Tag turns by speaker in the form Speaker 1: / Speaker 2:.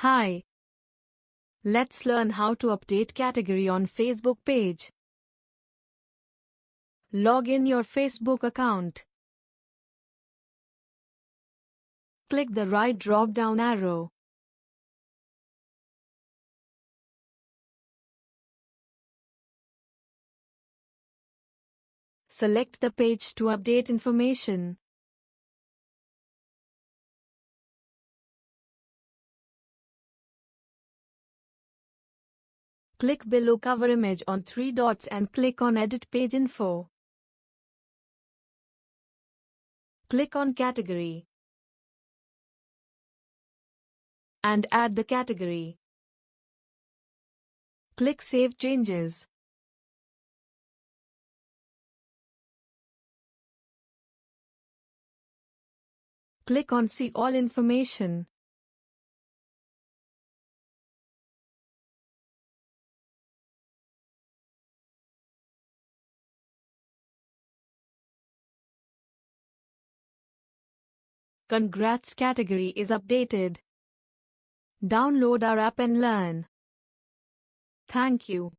Speaker 1: Hi. Let's learn how to update category on Facebook page. Log in your Facebook account. Click the right drop-down arrow. Select the page to update information. Click below cover image on 3 dots and click on Edit Page Info. Click on Category and add the category. Click Save Changes. Click on See All Information. Congrats, category is updated. Download our app and learn. Thank you.